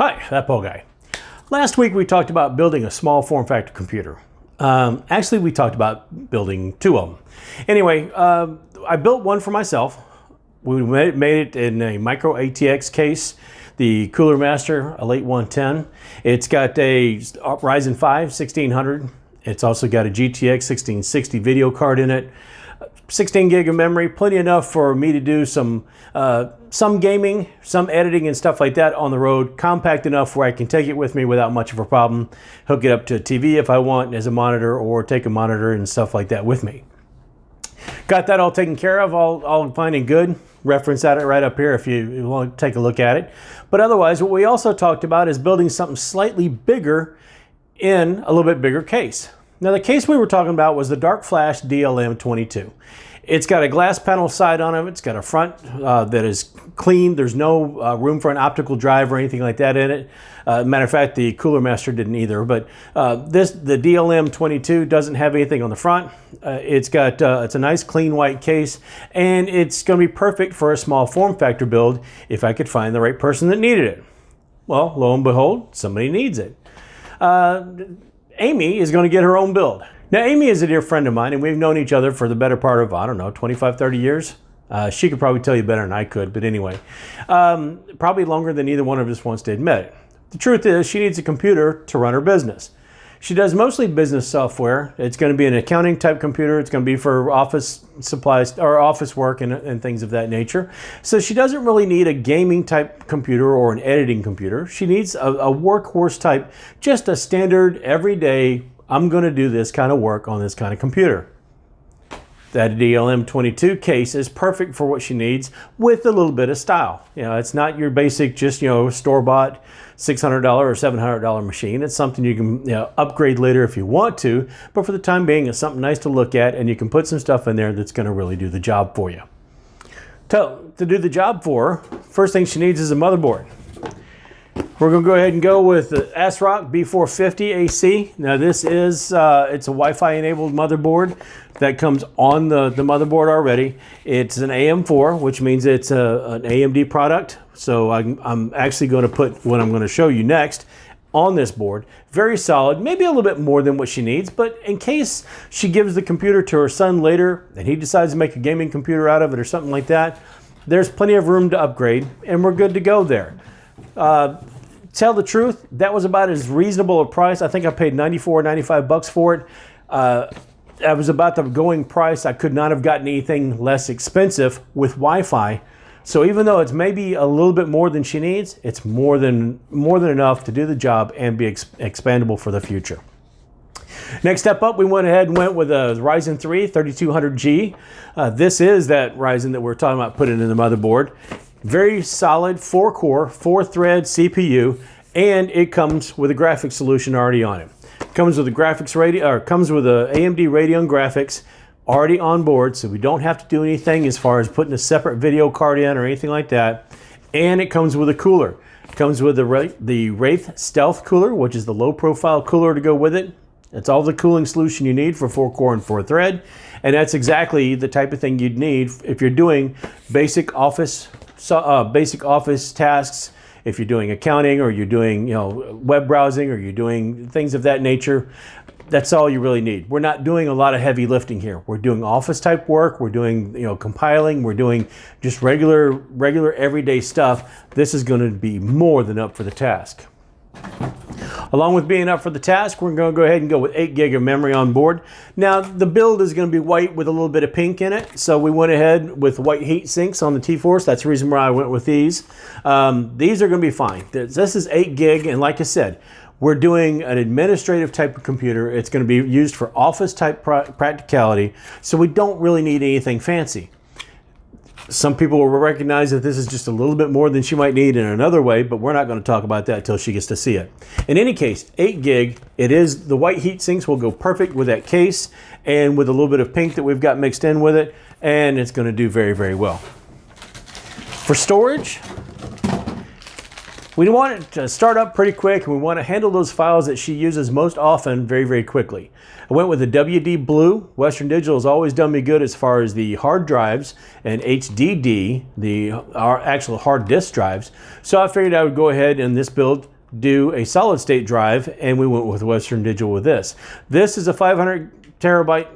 Hi, ThatPaulGuy. Last week we talked about building a small form factor computer. Actually, we talked about building two of them. Anyway, I built one for myself. We made it in a micro ATX case, the Cooler Master, a late 110. It's got a Ryzen 5 1600. It's also got a GTX 1660 video card in it. 16 gig of memory, plenty enough for me to do some gaming, some editing and stuff like that on the road. Compact enough where I can take it with me without much of a problem. Hook it up to a TV if I want as a monitor, or take a monitor and stuff like that with me. Got that all taken care of, all fine and good. Reference at it right up here if you want to take a look at it. But otherwise, what we also talked about is building something slightly bigger in a little bit bigger case. Now the case we were talking about was the Darkflash DLM 22. It's got a glass panel side on it. It's got a front that is clean. There's no room for an optical drive or anything like that in it. Matter of fact, the Cooler Master didn't either. But the DLM 22 doesn't have anything on the front. It's a nice clean white case, and it's going to be perfect for a small form factor build if I could find the right person that needed it. Well, lo and behold, somebody needs it. Amy is going to get her own build. Now, Amy is a dear friend of mine, and we've known each other for the better part of, I don't know, 25, 30 years. She could probably tell you better than I could, but anyway, probably longer than either one of us wants to admit it. The truth is, she needs a computer to run her business. She does mostly business software. It's going to be an accounting type computer. It's going to be for office supplies or office work and things of that nature. So she doesn't really need a gaming type computer or an editing computer. She needs a workhorse type, just a standard everyday, I'm going to do this kind of work on this kind of computer. That DLM 22 case is perfect for what she needs with a little bit of style. You know, it's not your basic, just, store-bought $600 or $700 machine. It's something you can upgrade later if you want to, but for the time being, it's something nice to look at, and you can put some stuff in there that's going to really do the job for you. To do the job for her, first thing she needs is a motherboard. We're going to go ahead and go with the ASRock B450 AC. Now this is, it's a Wi-Fi enabled motherboard that comes on the motherboard already. It's an AM4, which means it's an AMD product. So I'm actually going to put what I'm going to show you next on this board. Very solid, maybe a little bit more than what she needs, but in case she gives the computer to her son later and he decides to make a gaming computer out of it or something like that, there's plenty of room to upgrade and we're good to go there. Tell the truth, that was about as reasonable a price. I think I paid $94, $95 for it. That was about the going price. I could not have gotten anything less expensive with Wi-Fi. So even though it's maybe a little bit more than she needs, it's more than enough to do the job and be expandable for the future. Next step up, we went ahead and went with a Ryzen 3 3200G. This is that Ryzen that we're talking about putting in the motherboard. Very solid 4-core, 4-thread CPU, and it comes with a graphics solution already on it. Comes with a comes with a AMD Radeon graphics already on board, so we don't have to do anything as far as putting a separate video card in or anything like that. And it comes with a cooler. It comes with the Wraith Stealth cooler, which is the low-profile cooler to go with it. That's all the cooling solution you need for 4-core and 4-thread, and that's exactly the type of thing you'd need if you're doing basic office tasks, if you're doing accounting or you're doing web browsing or you're doing things of that nature. That's all you really need. We're not doing a lot of heavy lifting here. We're doing office type work. We're doing compiling. We're doing just regular everyday stuff. This is going to be more than up for the task. Along with being up for the task, we're going to go ahead and go with 8 gig of memory on board. Now, the build is going to be white with a little bit of pink in it, so we went ahead with white heat sinks on the T-Force. That's the reason why I went with these. These are going to be fine. This is 8 gig, and like I said, we're doing an administrative type of computer. It's going to be used for office type practicality, so we don't really need anything fancy. Some people will recognize that this is just a little bit more than she might need in another way, but we're not going to talk about that until she gets to see it. In any case, 8 gig, the white heat sinks will go perfect with that case and with a little bit of pink that we've got mixed in with it, and it's going to do very, very well. For storage, We want it to start up pretty quick, and we want to handle those files that she uses most often very, very quickly. I went with the WD Blue. Western Digital has always done me good as far as the hard drives, and HDD, our actual hard disk drives. So I figured I would go ahead in this build do a solid state drive, and we went with Western Digital with this. This is a 500 gigabyte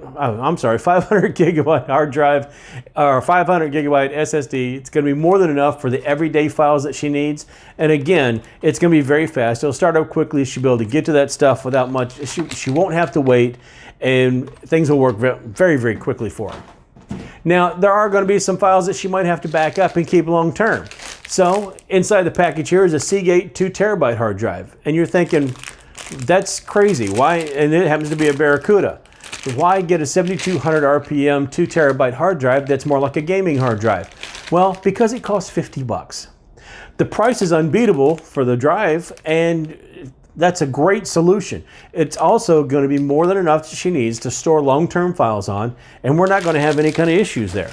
hard drive, or 500 gigabyte SSD. It's going to be more than enough for the everyday files that she needs. And again, it's going to be very fast. It'll start up quickly. She'll be able to get to that stuff without much. She won't have to wait, and things will work very, very quickly for her. Now, there are going to be some files that she might have to back up and keep long term. So inside the package here is a Seagate 2 terabyte hard drive. And you're thinking, that's crazy. Why? And it happens to be a Barracuda. Why get a 7200 RPM 2 terabyte hard drive that's more like a gaming hard drive? Well, because it costs 50 bucks. The price is unbeatable for the drive, and that's a great solution. It's also going to be more than enough that she needs to store long-term files on, and we're not going to have any kind of issues there.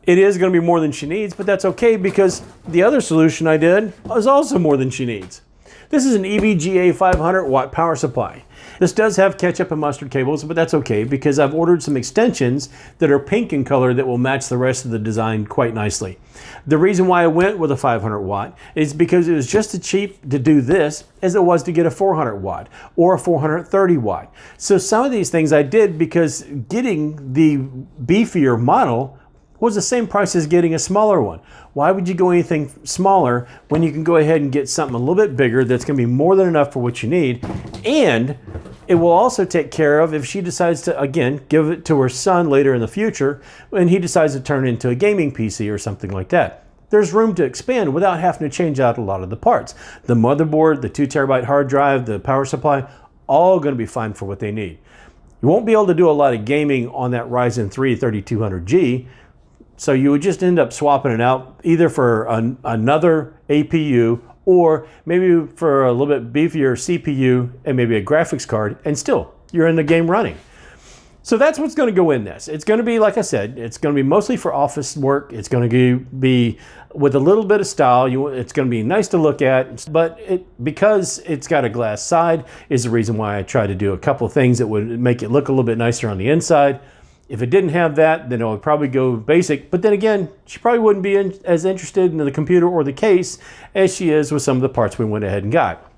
It is going to be more than she needs, but that's okay because the other solution I did was also more than she needs. This is an EVGA 500 watt power supply. This does have ketchup and mustard cables, but that's okay because I've ordered some extensions that are pink in color that will match the rest of the design quite nicely. The reason why I went with a 500 watt is because it was just as cheap to do this as it was to get a 400 watt or a 430 watt. So some of these things I did because getting the beefier model was the same price as getting a smaller one. Why would you go anything smaller when you can go ahead and get something a little bit bigger that's going to be more than enough for what you need? And it will also take care of if she decides to, again, give it to her son later in the future when he decides to turn it into a gaming PC or something like that. There's room to expand without having to change out a lot of the parts. The motherboard, the 2 terabyte hard drive, the power supply, all going to be fine for what they need. You won't be able to do a lot of gaming on that Ryzen 3 3200G, so you would just end up swapping it out either for another APU or maybe for a little bit beefier CPU and maybe a graphics card, and still you're in the game running. So that's what's going to go in this. It's going to be, like I said, it's going to be mostly for office work. It's going to be with a little bit of style. It's going to be nice to look at, but because it's got a glass side is the reason why I try to do a couple of things that would make it look a little bit nicer on the inside. If it didn't have that, then it would probably go basic. But then again, she probably wouldn't be as interested in the computer or the case as she is with some of the parts we went ahead and got.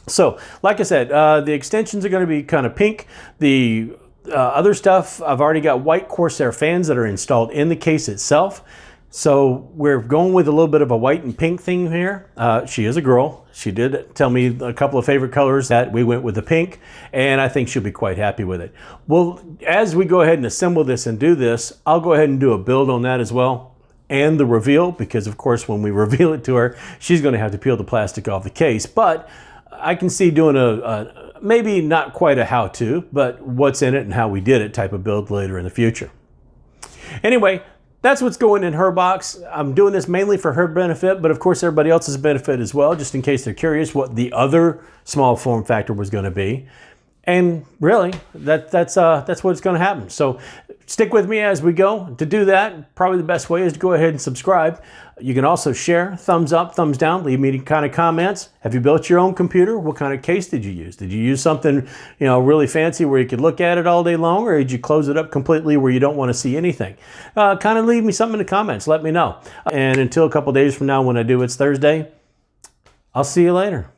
So, like I said, the extensions are going to be kind of pink. The other stuff, I've already got white Corsair fans that are installed in the case itself. So we're going with a little bit of a white and pink thing here. She is a girl. She did tell me a couple of favorite colors that we went with the pink, and I think she'll be quite happy with it. Well, as we go ahead and assemble this and do this, I'll go ahead and do a build on that as well, and the reveal, because of course when we reveal it to her, she's going to have to peel the plastic off the case. But I can see doing a maybe not quite a how-to, but what's in it and how we did it type of build later in the future. Anyway, that's what's going in her box. I'm doing this mainly for her benefit, but of course everybody else's benefit as well, just in case they're curious what the other small form factor was going to be. And really, that's what's going to happen. So stick with me as we go. To do that, probably the best way is to go ahead and subscribe. You can also share, thumbs up, thumbs down, leave me any kind of comments. Have you built your own computer? What kind of case did you use? Did you use something, really fancy where you could look at it all day long, or did you close it up completely where you don't want to see anything? Kind of leave me something in the comments. Let me know. And until a couple days from now when I do It's Thursday, I'll see you later.